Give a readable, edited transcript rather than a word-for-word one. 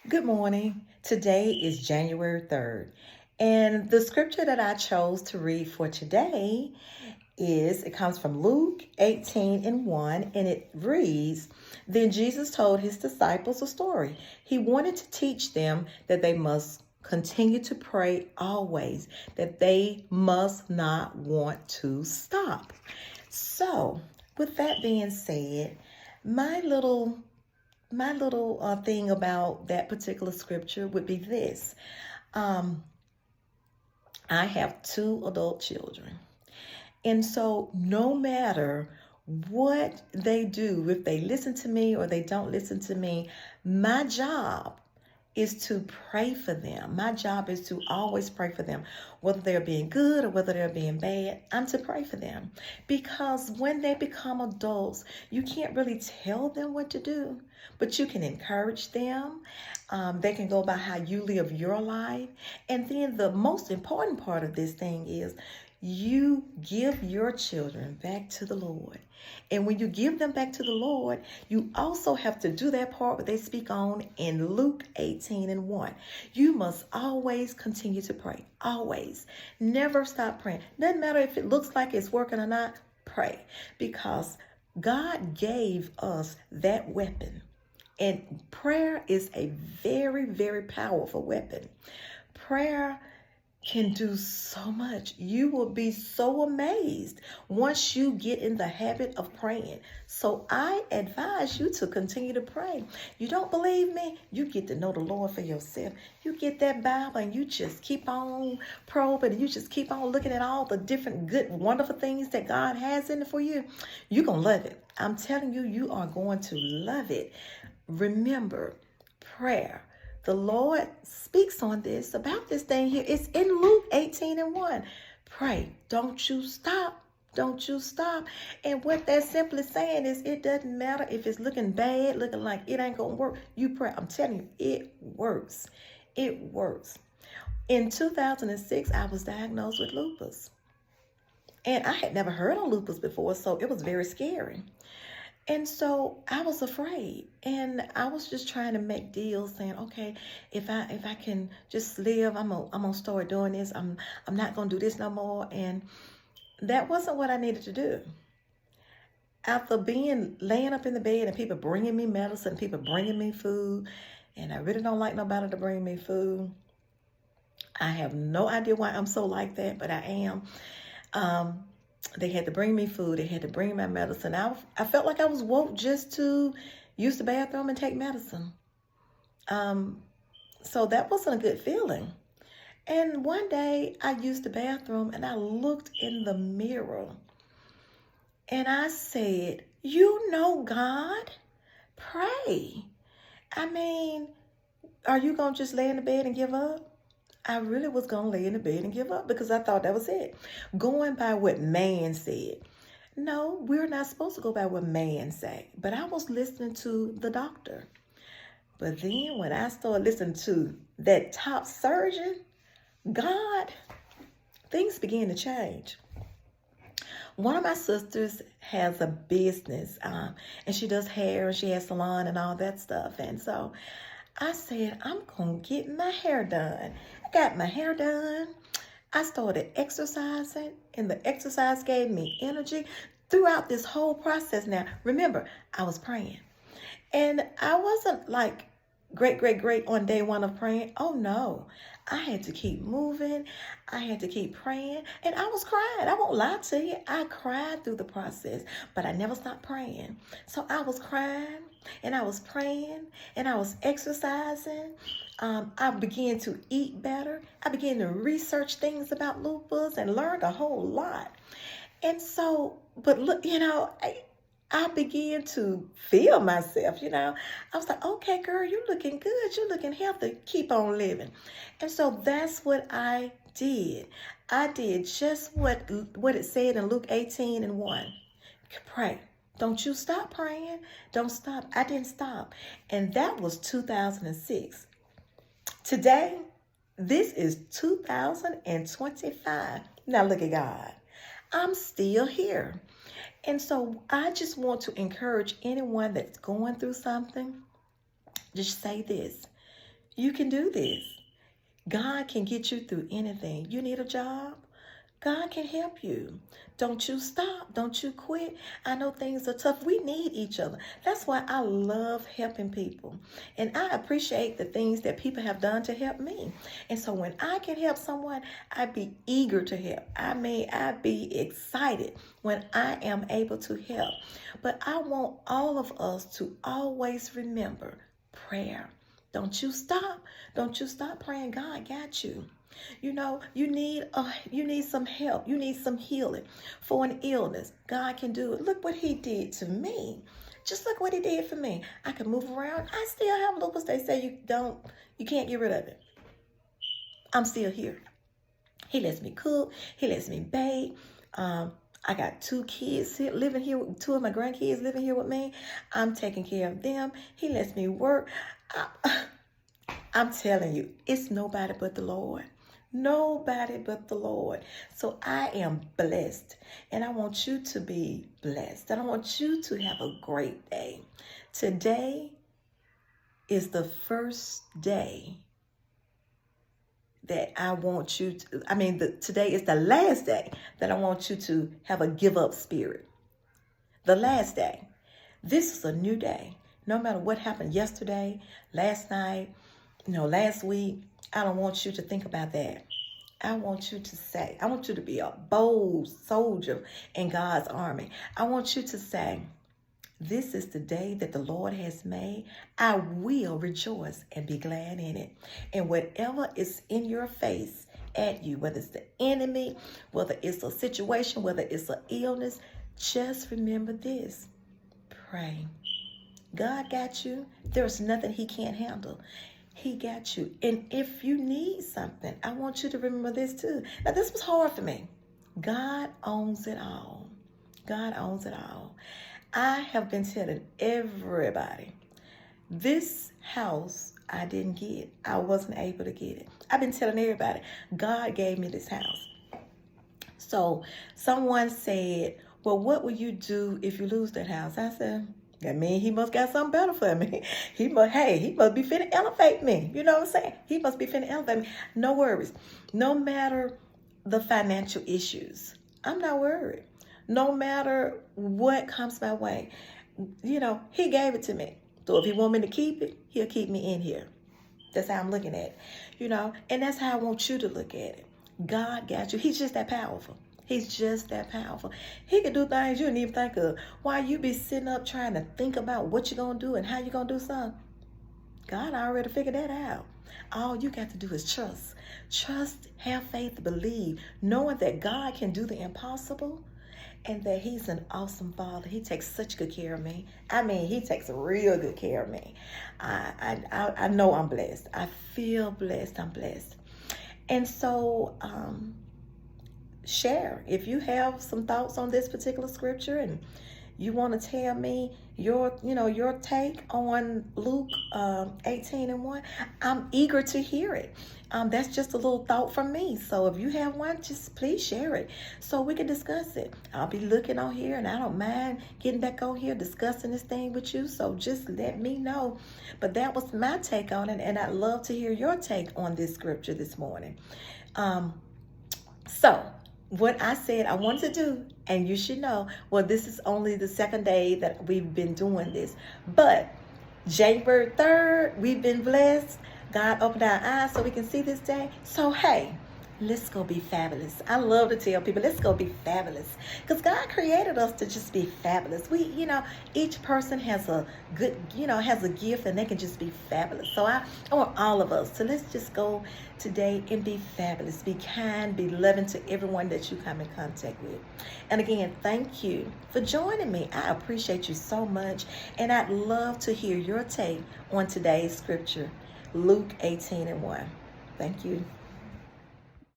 Good morning. Today is January 3rd. And the scripture that I chose to read for today it comes from Luke 18 and 1, and it reads, Then Jesus told his disciples a story. He wanted to teach them that they must continue to pray always, that they must not want to stop. So, with that being said, my little thing about that particular scripture would be this. Um, I have two adult children. And so, no matter what they do, if they listen to me or they don't listen to me, my job is to pray for them. My job is to always pray for them, whether they're being good or whether they're being bad. I'm to pray for them because when they become adults, you can't really tell them what to do, but you can encourage them. They can go by how you live your life. And then the most important part of this thing is you give your children back to the Lord. And when you give them back to the Lord, you also have to do that part where they speak on in Luke 18 and 1. You must always continue to pray. Always. Never stop praying. Doesn't matter if it looks like it's working or not, pray. Because God gave us that weapon. And prayer is a very, very powerful weapon. Prayer can do so much. You will be so amazed once you get in the habit of praying. So I advise you to continue to pray. You don't believe me? You get to know the Lord for yourself. You get that Bible and you just keep on probing and you just keep on looking at all the different good, wonderful things that God has in it for you. You're going to love it. I'm telling you, you are going to love it. Remember, prayer. The Lord speaks on this, about this thing here. It's in Luke 18 and 1. Pray. Don't you stop. Don't you stop. And what that's simply saying is it doesn't matter if it's looking bad, looking like it ain't going to work. You pray. I'm telling you, it works. It works. In 2006, I was diagnosed with lupus. And I had never heard of lupus before, so it was very scary. And so I was afraid, and I was just trying to make deals, saying, okay, if I can just live, I'm gonna start doing this. I'm not gonna do this no more. And that wasn't what I needed to do. After being laying up in the bed and people bringing me medicine, people bringing me food, and I really don't like nobody to bring me food. I have no idea why I'm so like that, but I am. They had to bring me food. They had to bring my medicine. I felt like I was woke just to use the bathroom and take medicine. So that wasn't a good feeling. And one day I used the bathroom and I looked in the mirror and I said, you know, God, pray. I mean, are you going to just lay in the bed and give up? I really was going to lay in the bed and give up because I thought that was it. Going by what man said. No, we're not supposed to go by what man say. But I was listening to the doctor. But then when I started listening to that top surgeon, God, things began to change. One of my sisters has a business and she does hair and she has salon and all that stuff. And so I said, I'm going to get my hair done. I got my hair done. I started exercising, and the exercise gave me energy throughout this whole process. Now, remember, I was praying. And I wasn't like great on day one of praying. Oh, no. I had to keep moving. I had to keep praying. And I was crying. I won't lie to you. I cried through the process, but I never stopped praying. So I was crying and I was praying and I was exercising. I began to eat better. I began to research things about lupus and learned a whole lot. And so, but look, I began to feel myself, I was like, okay, girl, you're looking good. You're looking healthy. Keep on living. And so that's what I did. I did just what it said in Luke 18 and 1. Pray. Don't you stop praying. Don't stop. I didn't stop. And that was 2006. Today, this is 2025. Now look at God. I'm still here. And so I just want to encourage anyone that's going through something, just say this. You can do this. God can get you through anything. You need a job? God can help you. Don't you stop. Don't you quit. I know things are tough. We need each other. That's why I love helping people. And I appreciate the things that people have done to help me. And so when I can help someone, I'd be eager to help. I'd be excited when I am able to help. But I want all of us to always remember prayer. Don't you stop. Don't you stop praying. God got you. You know, you need some help. You need some healing for an illness. God can do it. Look what he did to me. Just look what he did for me. I can move around. I still have lupus. They say you can't get rid of it. I'm still here. He lets me cook. He lets me bake. I got 2 kids living here. 2 of my grandkids living here with me. I'm taking care of them. He lets me work. I'm telling you, it's nobody but the Lord. Nobody but the Lord. So I am blessed, and I want you to be blessed, and I want you to have a great day. Today is the first day that I want you to, today is the last day that I want you to have a give up spirit. The last day. This is a new day. No matter what happened yesterday, last night, last week, I don't want you to think about that. I want you to be a bold soldier in God's army. I want you to say, this is the day that the Lord has made. I will rejoice and be glad in it. And whatever is in your face at you, whether it's the enemy, whether it's a situation, whether it's an illness, just remember this. Pray. God got you. There's nothing he can't handle. He got you. And if you need something, I want you to remember this too. Now, this was hard for me. God owns it all. God owns it all. I have been telling everybody, this house I didn't get. I wasn't able to get it. I've been telling everybody, God gave me this house. So someone said, well, what will you do if you lose that house? I said, that means he must got something better for me. He must be finna elevate me. You know what I'm saying? He must be finna elevate me. No worries. No matter the financial issues, I'm not worried. No matter what comes my way, he gave it to me. So if he want me to keep it, he'll keep me in here. That's how I'm looking at it, and that's how I want you to look at it. God got you. He's just that powerful. He's just that powerful. He can do things you didn't even think of. While you be sitting up trying to think about what you're going to do and how you're going to do something, God already figured that out. All you got to do is trust. Trust, have faith, believe, knowing that God can do the impossible and that he's an awesome father. He takes such good care of me. He takes real good care of me. I know I'm blessed. I feel blessed. I'm blessed. And so, share if you have some thoughts on this particular scripture and you want to tell me your take on Luke 18:1. I'm eager to hear it. That's just a little thought from me. So if you have one, just please share it so we can discuss it. I'll be looking on here, and I don't mind getting back on here discussing this thing with you. So just let me know. But that was my take on it, and I'd love to hear your take on this scripture this morning. So what I said I wanted to do, and you should know, well, this is only the second day that we've been doing this, but January 3rd, we've been blessed. God opened our eyes so we can see this day. So, hey, let's go be fabulous. I love to tell people, let's go be fabulous. Because God created us to just be fabulous. Each person has a good, has a gift, and they can just be fabulous. So I want all of us. So let's just go today and be fabulous. Be kind, be loving to everyone that you come in contact with. And again, thank you for joining me. I appreciate you so much. And I'd love to hear your take on today's scripture, Luke 18:1. Thank you.